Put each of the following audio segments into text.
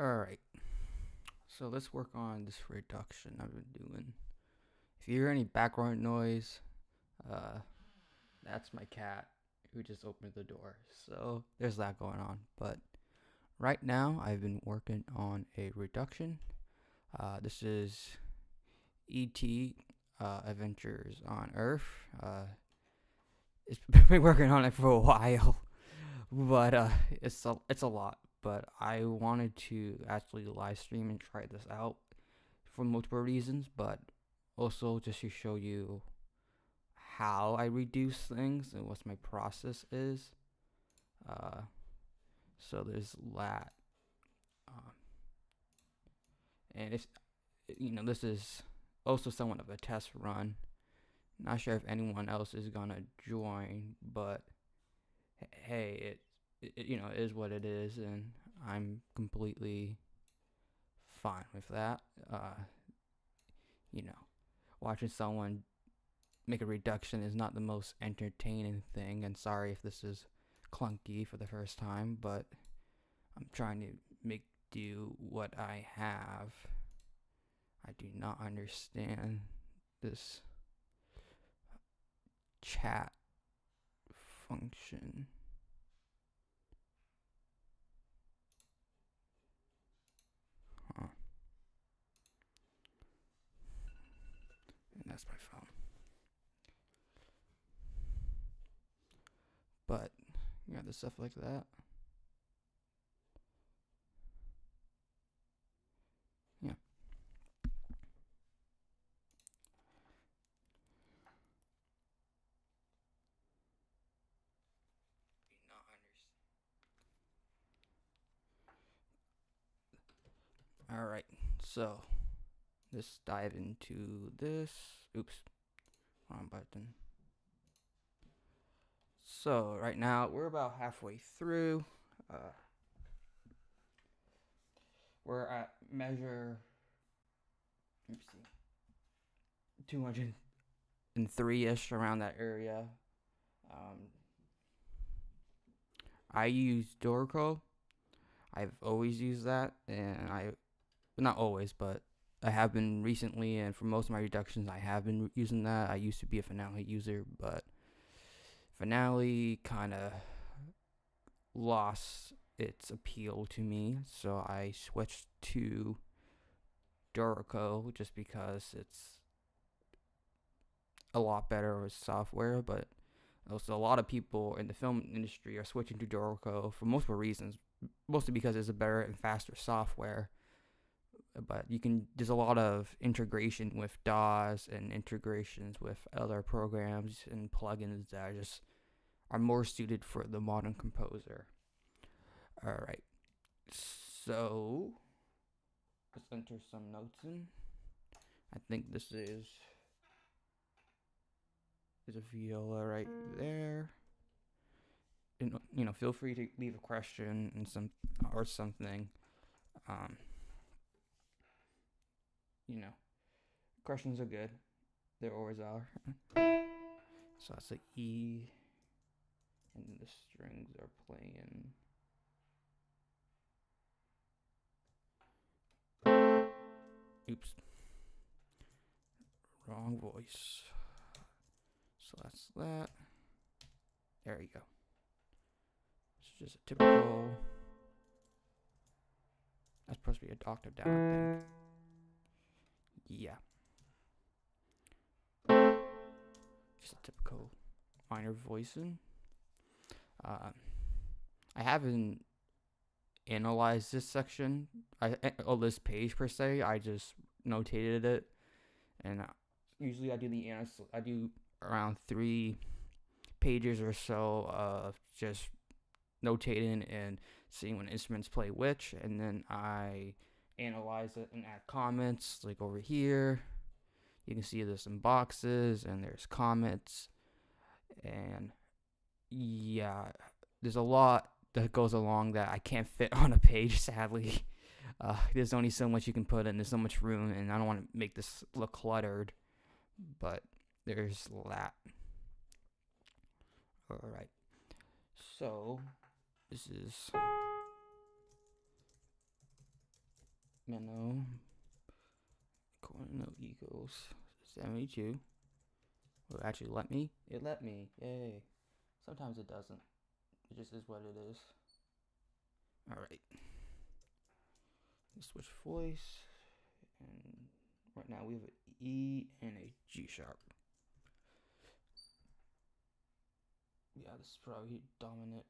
Alright, so let's work on this reduction I've been doing. If you hear any background noise, uh, that's my cat who just opened the door. So there's that going on. But right now, I've been working on a reduction. This is E.T. Adventures on Earth. It's been working on it for a while, but it's a lot. But I wanted to actually live stream and try this out for multiple reasons, but also just to show you how I reduce things and what my process is. Uh, so there's that. Um, and if this is also somewhat of a test run. Not sure if anyone else is gonna join, but hey, it is what it is, and I'm completely fine with that. You know, watching someone make a reduction is not the most entertaining thing, and sorry if this is clunky for the first time, but I'm trying to make do what I have. I do not understand this chat function. Huh. And that's my phone. But you got the stuff like that. Yeah. All right. So let's dive into this. Oops. Wrong button. So right now we're about halfway through. We're at measure. Let's see. 203-ish around that area. Um, I use Dorico. I've always used that, and not always, but I have been recently, and for most of my reductions, I have been using that. I used to be a Finale user, but Finale kind of lost its appeal to me, so I switched to Dorico just because it's a lot better with software, but also a lot of people in the film industry are switching to Dorico for multiple reasons, mostly because it's a better and faster software. But there's a lot of integration with DAWs and integrations with other programs and plugins that are more suited for the modern composer. All right, so let's enter some notes in. I think this is a viola right there. And, feel free to leave a question and something. Um, you know, questions are good. They always are. So that's an E, and the strings are playing. Oops, wrong voice. So that's that. There you go. It's just a typical. That's supposed to be an octave down, I think. Yeah. Just a typical minor voicing. Uh, I haven't analyzed this section, this page per se. I just notated it, and usually I do around 3 pages or so of just notating and seeing when instruments play which, and then I analyze it and add comments. Like over here, you can see there's some boxes and there's comments, and yeah, there's a lot that goes along that I can't fit on a page, sadly. There's only so much you can put in. There's so much room, and I don't want to make this look cluttered, but there's that. All right. So this is Menno. Cornell equals 72. Will it actually let me? It let me. Yay. Sometimes it doesn't. It just is what it is. Alright. Switch voice. And right now we have an E and a G sharp. Yeah, this is probably dominant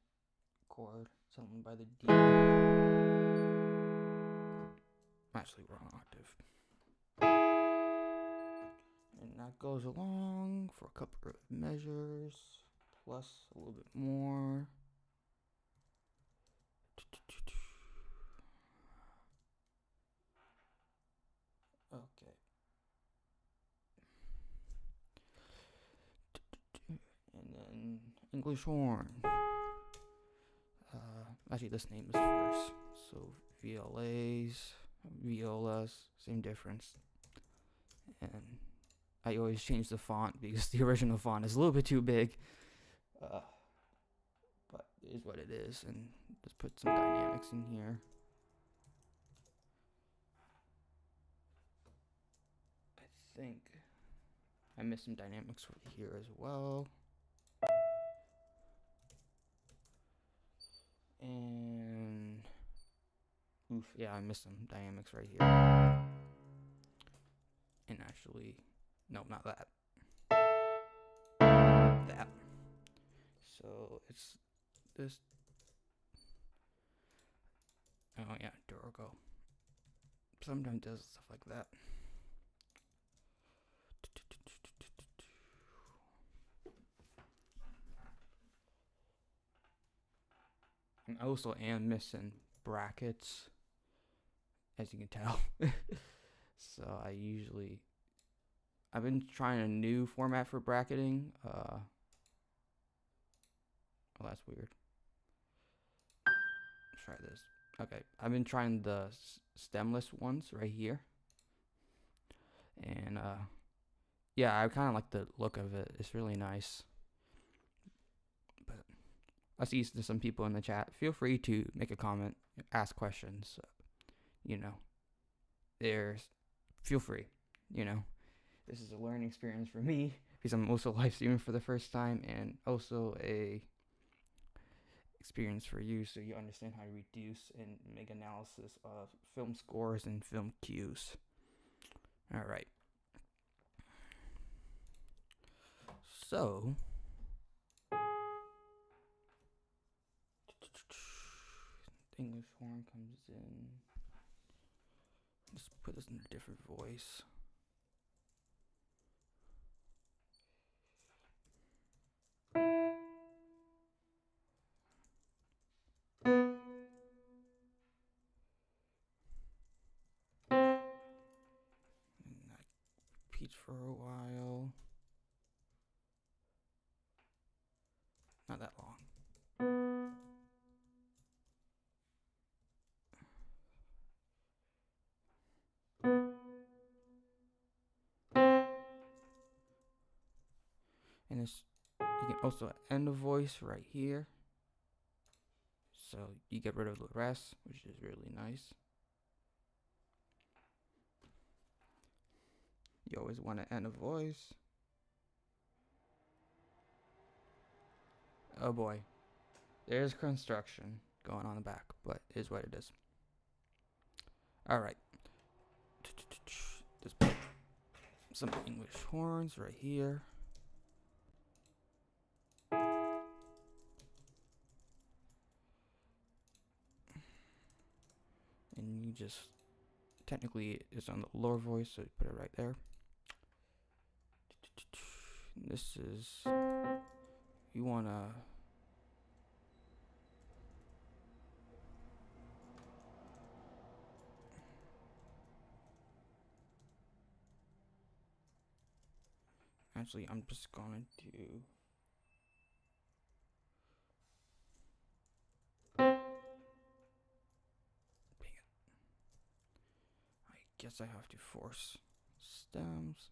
chord. Something by the D. I'm actually wrong octave. And that goes along for a couple of measures, plus a little bit more. Okay. And then English horn. Actually, this name is first. So VLAs, violas, same difference. And I always change the font because the original font is a little bit too big. But it is what it is. And just put some dynamics in here. I think I missed some dynamics for here as well. And oof, yeah, I missed some dynamics right here. And actually, no, not that. That. So it's this. Oh yeah, Durago. Sometimes does stuff like that. I also am missing brackets, as you can tell. So I've been trying a new format for bracketing. Oh, that's weird. Let's try this. Okay, I've been trying the stemless ones right here. And yeah, I kind of like the look of it. It's really nice. But I see there's some people in the chat. Feel free to make a comment, ask questions. Feel free. This is a learning experience for me because I'm also live streaming for the first time, and also a experience for you, so you understand how to reduce and make analysis of film scores and film cues. All right. So English horn comes in. Let's put this in a different voice. And that repeats for a while. Not that long. And you can also end a voice right here. So you get rid of the rest, which is really nice. You always want to end a voice. Oh boy. There's construction going on in the back, but it is what it is. Alright. Just put some English horns right here. And you just, technically it's on the lower voice, so you put it right there. This is, you want to actually, I'm just going to I guess I have to force stems.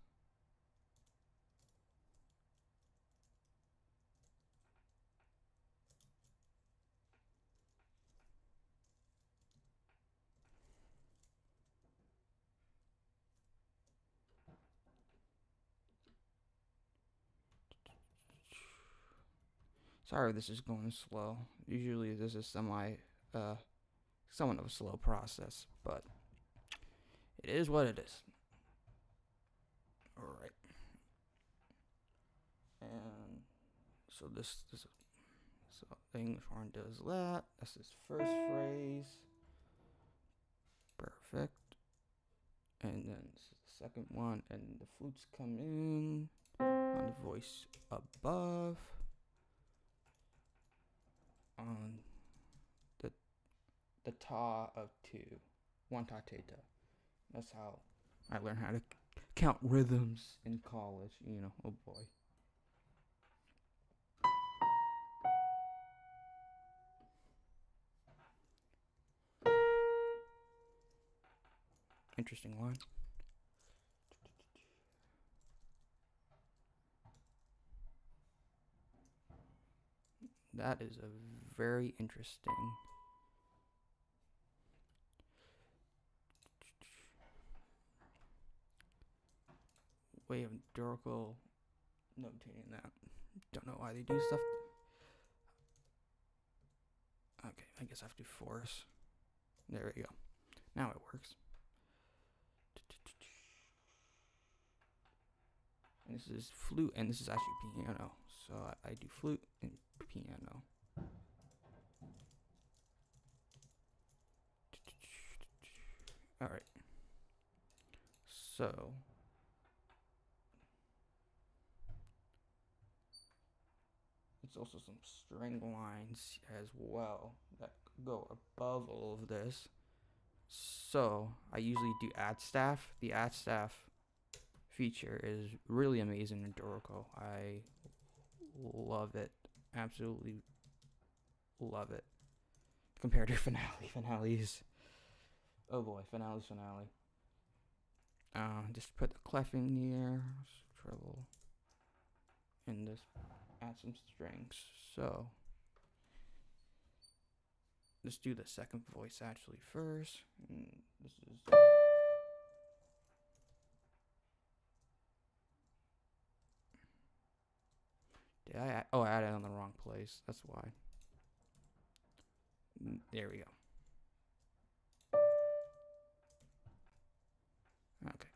Sorry, this is going slow. Usually, this is somewhat of a slow process, but it is what it is. All right, and so so the English horn does that. That's his first phrase. Perfect. And then this is the second one, and the flutes come in on the voice above, on the ta of two, one ta teta. That's how I learned how to count rhythms in college. Oh boy. Interesting line. That is a very interesting way of Dorical notating that. Don't know why they do stuff. Okay, I guess I have to force. There we go. Now it works. And this is flute, and this is actually piano. So I do flute and piano. Alright. So it's also some string lines as well that go above all of this. So I usually do add staff. The add staff feature is really amazing in Dorical. I love it. Absolutely love it. Compared to Finale. Finale's, oh boy, Finale's Finale. Just put the clef in here, treble, and just add some strings. So let's do the second voice actually first. And this is I added it on the wrong place. That's why. There we go. Okay.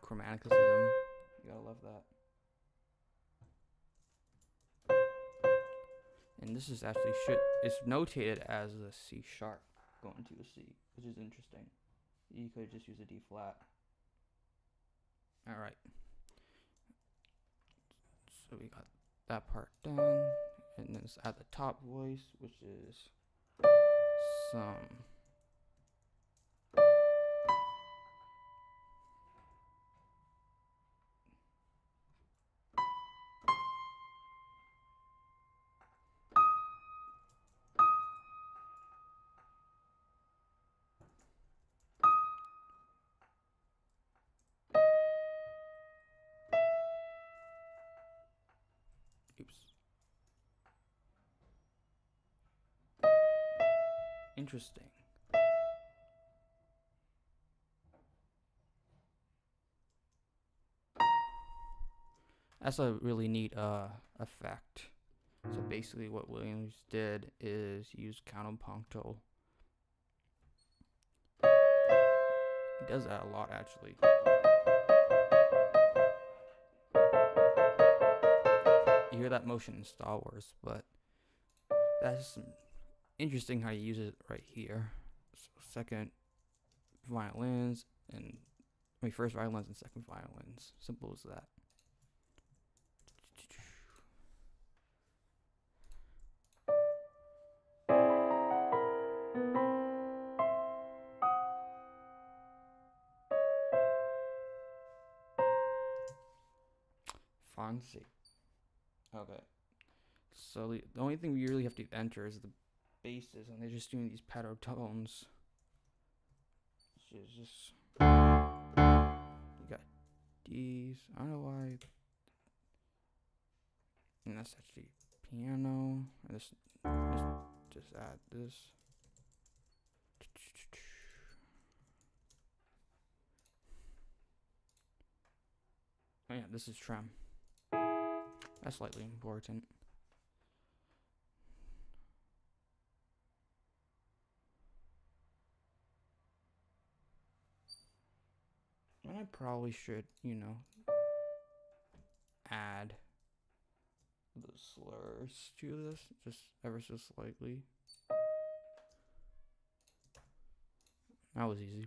Chromaticism. You gotta love that. And this is actually it's notated as a C sharp going to a C, which is interesting. You could just use a D flat. Alright. So we got that part done. And then it's at the top voice, which is some interesting. That's a really neat effect. So basically what Williams did is use counterpunctal. He does that a lot actually. You hear that motion in Star Wars, but that's interesting how you use it right here. So second violins and first violins and second violins. Simple as that. Fancy. Okay. So the only thing we really have to enter is the basses, and they're just doing these pentotones. Which is just you got D's. I don't know why. And that's actually piano. And just add this. Oh yeah, this is trem. That's slightly important. And I probably should, add the slurs to this just ever so slightly. That was easy.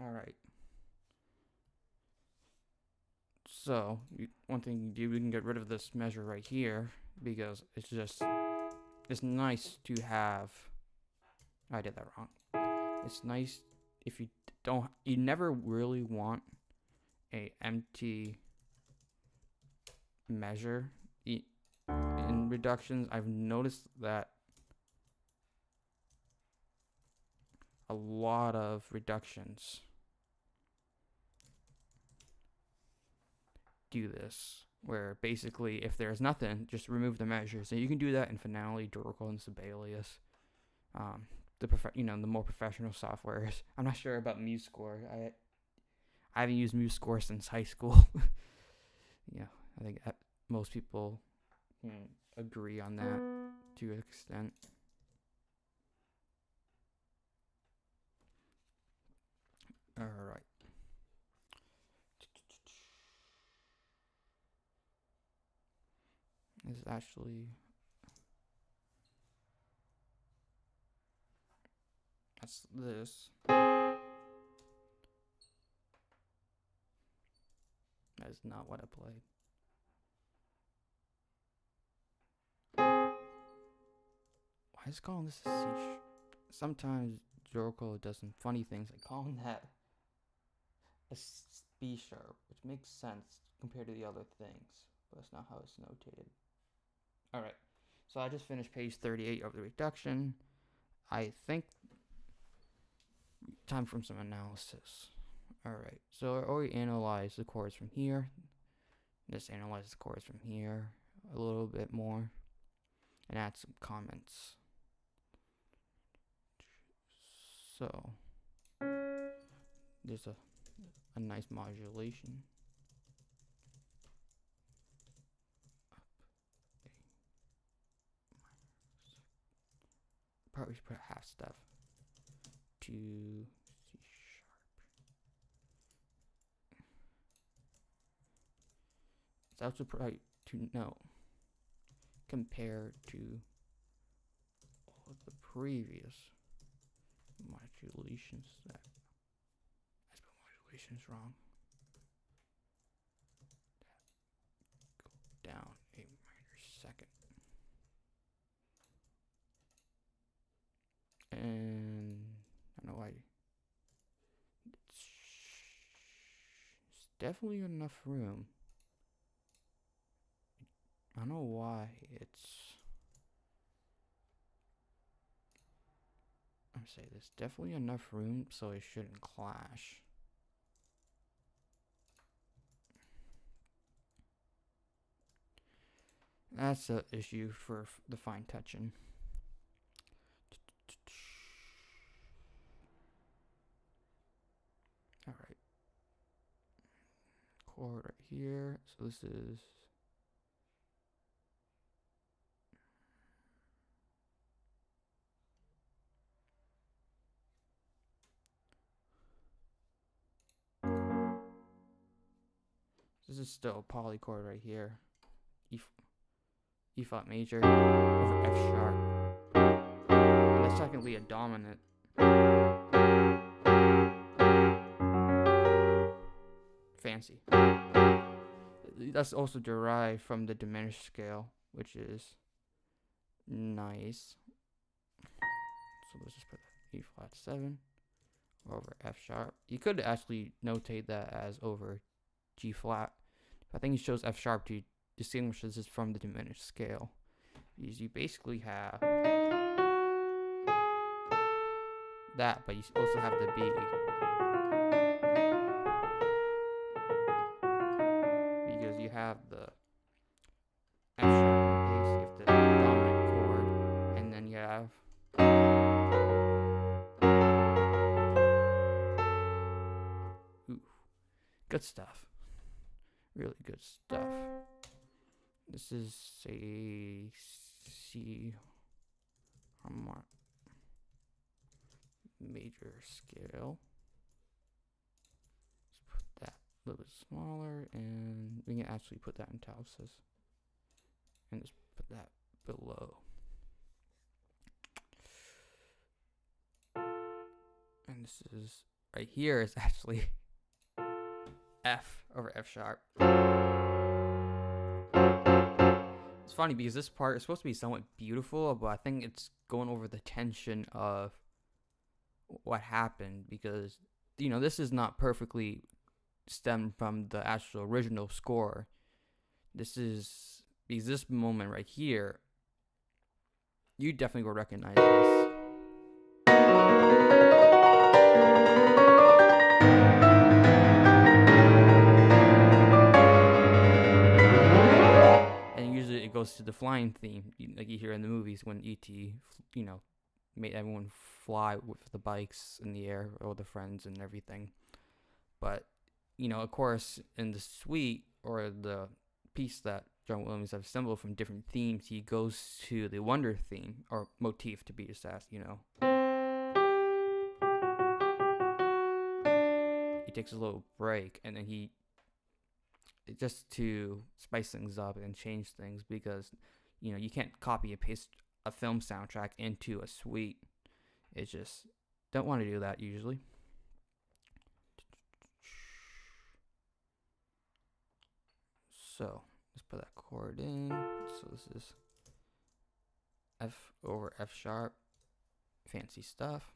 All right. So one thing you do, we can get rid of this measure right here because it's nice to have. I did that wrong. It's nice if you never really want a empty measure in reductions. I've noticed that a lot of reductions do this, where basically if there's nothing, just remove the measures. And you can do that in Finale, Duracle, and Sibelius. The more professional softwares. I'm not sure about MuseScore. I haven't used MuseScore since high school. I think most people agree on that to an extent. All right. This is actually that's this. That is not what I played. Why is calling this a C? Sometimes Duracle does some funny things, like calling that a B sharp, which makes sense compared to the other things, but that's not how it's notated. All right, so I just finished page 38 of the reduction. I think time for some analysis. All right, so I already analyzed the chords from here. Just analyze the chords from here a little bit more and add some comments. So there's a nice modulation. Probably should put a half step to C sharp. It's also probably to note compared to all the previous modulations that I spelled modulations wrong. Go down a minor second. And I don't know why. It's definitely enough room. I don't know why I'm saying there's definitely enough room so it shouldn't clash. That's the issue for the fine touching. All right. Chord right here. So this is still a polychord right here. E flat major over F sharp. And that's technically a dominant. Fancy. That's also derived from the diminished scale, which is nice. So let's just put E flat 7 over F sharp. You could actually notate that as over G flat. I think it shows F sharp to distinguish this from the diminished scale, because you basically have that, but you also have the B. Because you have the F sharp in the bass, you have the dominant chord, and then you have ooh, good stuff. Really good stuff. This is a C harmonic major scale. Let's put that a little bit smaller, and we can actually put that in italicus. And just put that below. And this is right here is actually F over F sharp. It's funny because this part is supposed to be somewhat beautiful, but I think it's going over the tension of what happened, because this is not perfectly stemmed from the actual original score. This is because this moment right here, you definitely will recognize this. And usually it goes to the flying theme, like you hear in the movies when E.T., made everyone fly with the bikes in the air, or the friends and everything. But, of course, in the suite, or the piece that John Williams have assembled from different themes, he goes to the Wonder theme, or motif to be exact, He takes a little break, and then just to spice things up and change things, because, you can't copy and paste a film soundtrack into a suite. It's just, don't want to do that usually. So let's put that chord in. So this is F over F sharp, fancy stuff.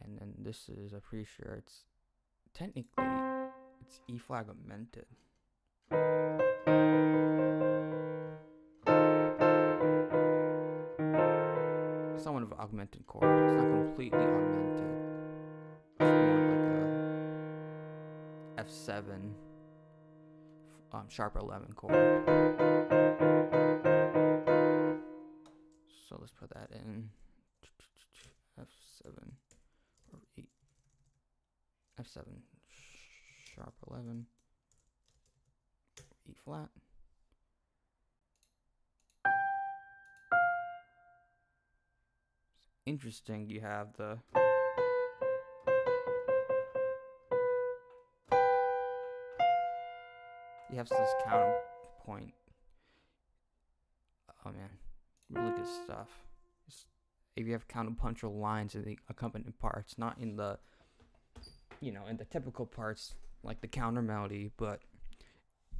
And then this is, I'm pretty sure it's technically it's E flag augmented. Somewhat of an augmented chord. It's not completely augmented. It's more like a F7 sharp 11 chord. So let's put that in. F7 or E. F7 sharp 11. E flat. Interesting, you have the this counterpoint. Oh man, really good stuff. If you have counterpuntual lines in the accompanying parts, not in the in the typical parts like the counter melody, but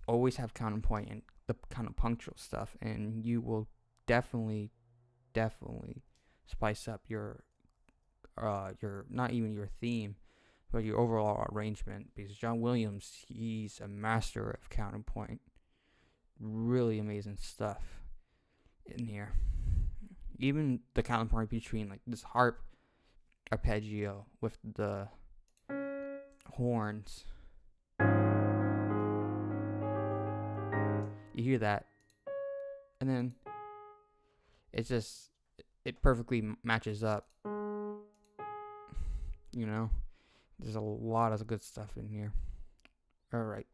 always have counterpoint and the counterpunctual stuff, and you will definitely spice up your not even your theme, but your overall arrangement, because John Williams, he's a master of counterpoint. Really amazing stuff in here. Even the counterpoint between like this harp arpeggio with the horns. You hear that, and then it perfectly matches up. There's a lot of good stuff in here. All right.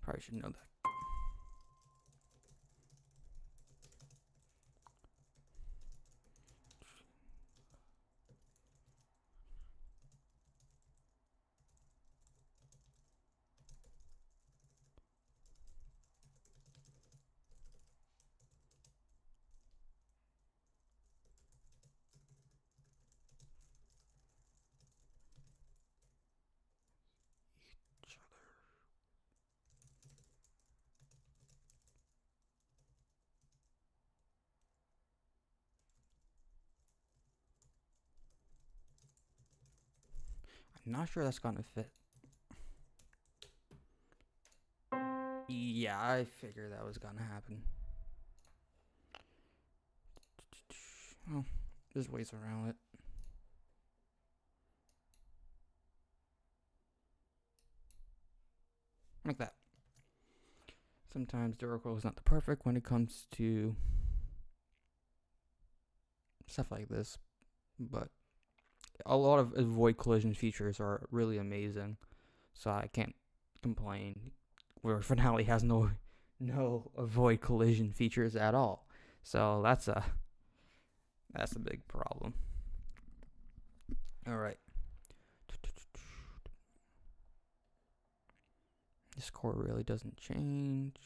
Probably should know that. I'm not sure that's gonna fit. Yeah, I figured that was gonna happen. Oh, there's ways around it. Like that. Sometimes Duracle is not the perfect when it comes to stuff like this, but a lot of avoid collision features are really amazing, so I can't complain. Where Finale has no avoid collision features at all, so that's a big problem. All right, this core really doesn't change.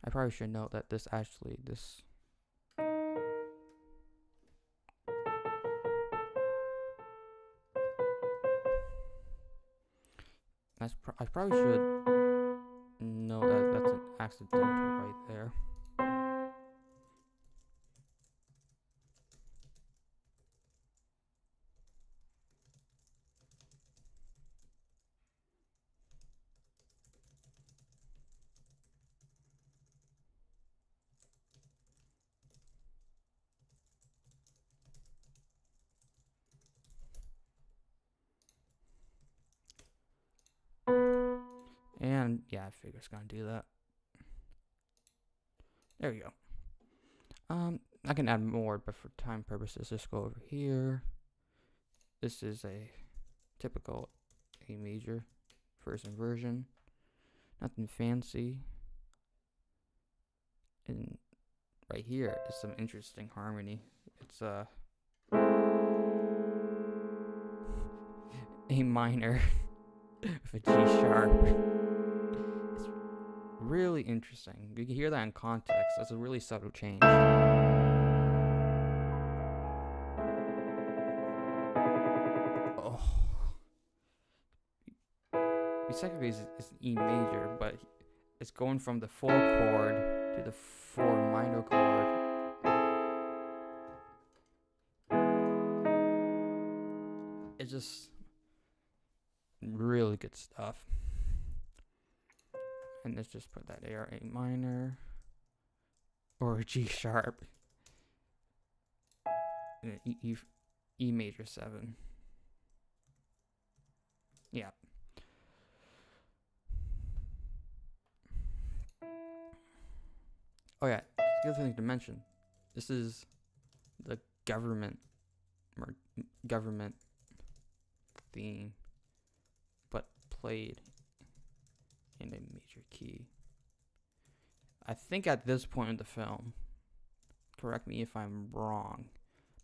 I probably should note that this I probably should know that that's an accidental right there. And yeah, I figure it's gonna do that. There we go. I can add more, but for time purposes, just go over here. This is a typical A major first inversion. Nothing fancy. And right here is some interesting harmony. It's A minor with a G sharp. It's really interesting. You can hear that in context. That's a really subtle change. Oh. Technically it's E major, but it's going from the 4 chord to the 4 minor chord. It's just really good stuff. And let's just put that there, A minor or G sharp, and E major 7. Yeah. Oh yeah, the other thing to mention, this is the government theme, but played in a major key. I think at this point in the film, correct me if I'm wrong,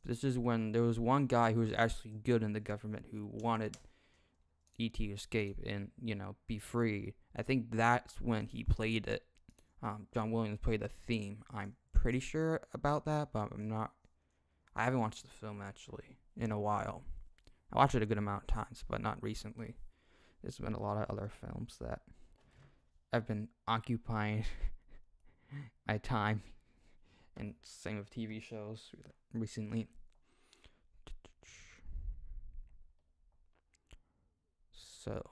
but this is when there was one guy who was actually good in the government who wanted E.T. to escape and, be free. I think that's when he played it. John Williams played the theme. I'm pretty sure about that, but I haven't watched the film actually in a while. I watched it a good amount of times, but not recently. There's been a lot of other films that I've been occupying my time, and same with TV shows recently. So,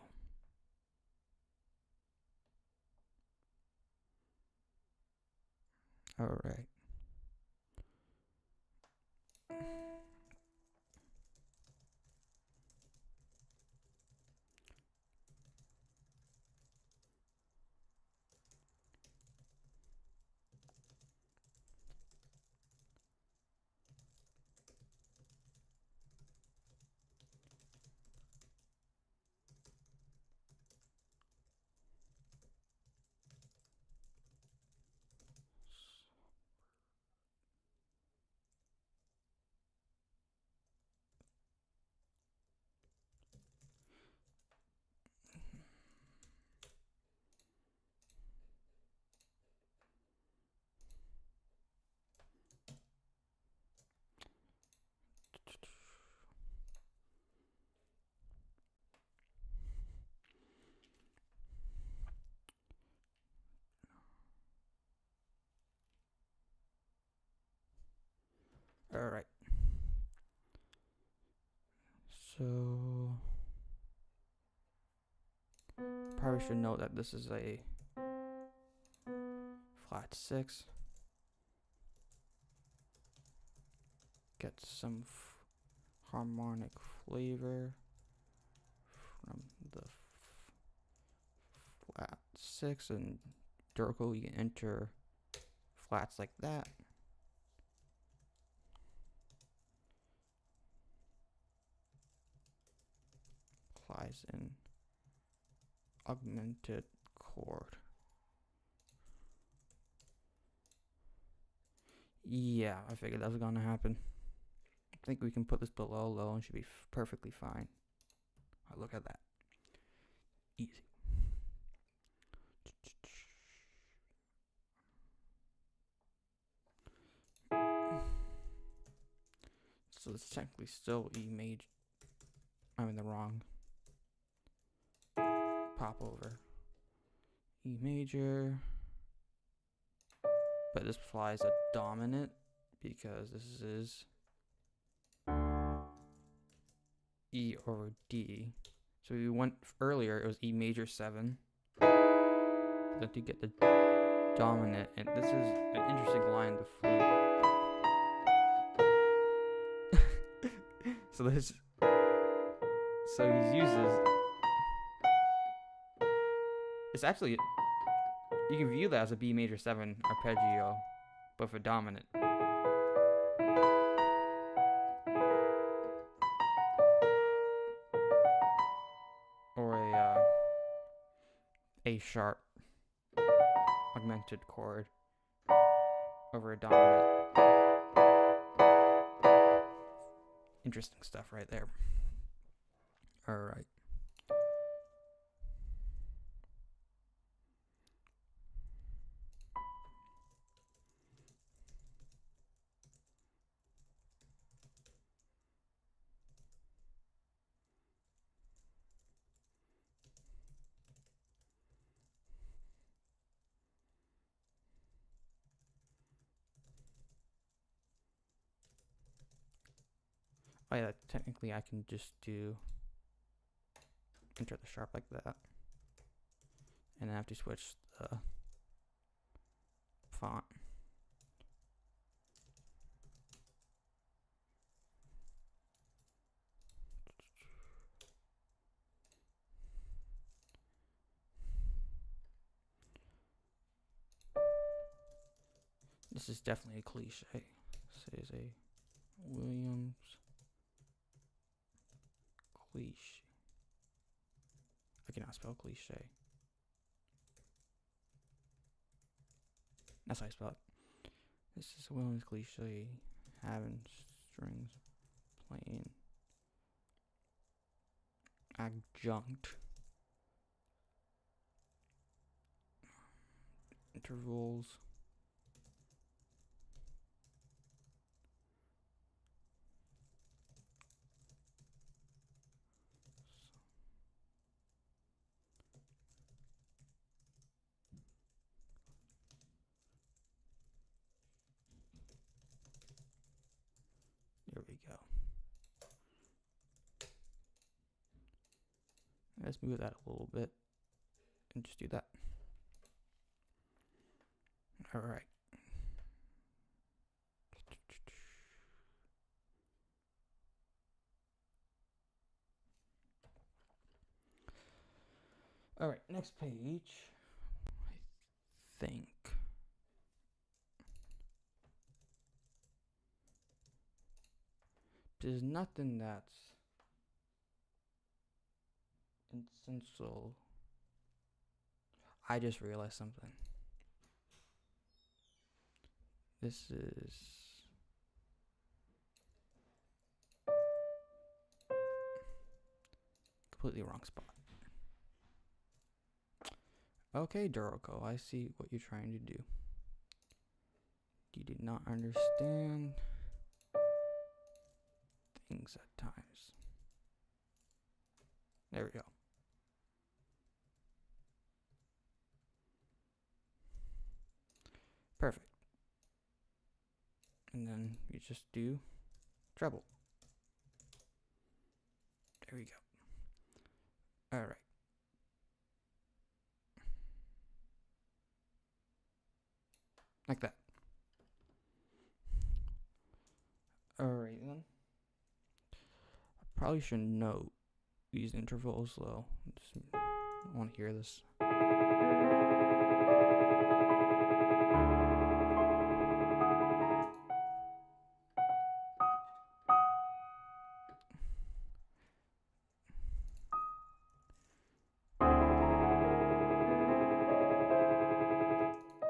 all right. All right. So, probably I should note that this is a flat 6. Get some harmonic flavor from the flat 6, and Duracle, you can enter flats like that. Applies in augmented chord. Yeah, I figured that was gonna happen. I think we can put this below low and should be perfectly fine. Oh, look at that. Easy. So it's technically still E major. I'm in the wrong. Pop over. E major. But this applies a dominant because this is E over D. So we went earlier, it was E major 7. Then to get the dominant, and this is an interesting line, the flute. So he uses, it's actually, you can view that as a B major 7 arpeggio, but for dominant. Or a sharp augmented chord over a dominant. Interesting stuff right there. Alright. Oh yeah, technically I can just do enter the sharp like that. And I have to switch the font. This is definitely a cliche. This is a Williams cliche. I cannot spell cliche. That's how I spell it. This is a Williams cliche. Having strings playing adjunct intervals. There we go. Let's move that a little bit and just do that. All right. All right, next page. I think there's nothing that's essential. I just realized something. This is completely wrong spot. Okay, Duracle, I see what you're trying to do. You do not understand things at times. There we go. Perfect. And then you just do treble. There we go. All right. like that. Alright then. I probably should note these intervals though. I want to hear this.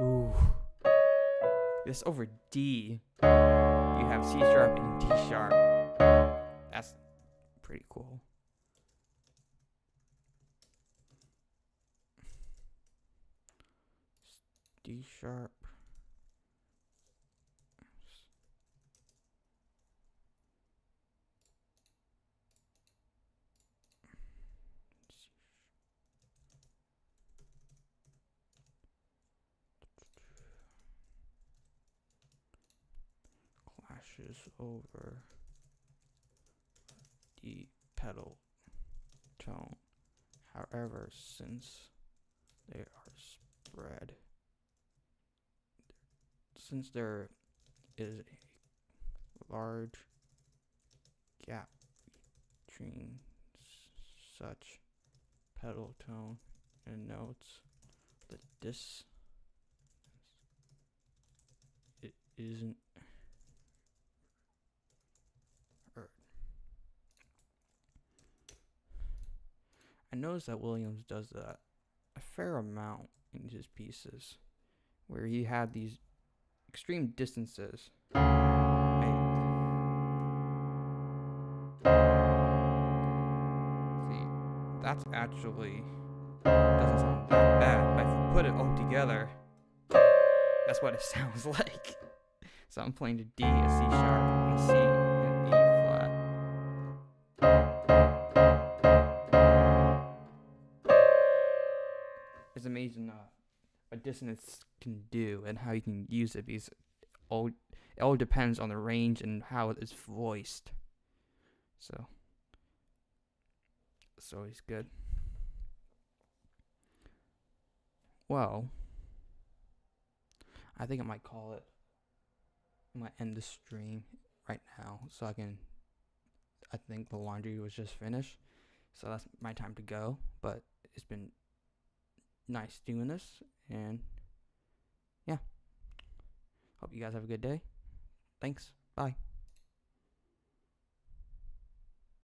Ooh. This over D. You have C sharp and D sharp. That's pretty cool. D sharp. Clashes over D pedal tone. However, since they are spread, since there is a large gap between such pedal tone and notes that this it isn't heard. I noticed that Williams does that a fair amount in his pieces, where he had these extreme distances. See, that's actually doesn't sound that bad, but if you put it all together, that's what it sounds like. So I'm playing a D, a C sharp, and a C, and E flat. It's amazing what dissonance can do and how you can use it, because it all depends on the range and how it is voiced. So it's always good. Well, I think I might call it. I might end the stream right now so I think the laundry was just finished. So that's my time to go. But it's been nice doing this. And yeah. Hope you guys have a good day. Thanks. Bye.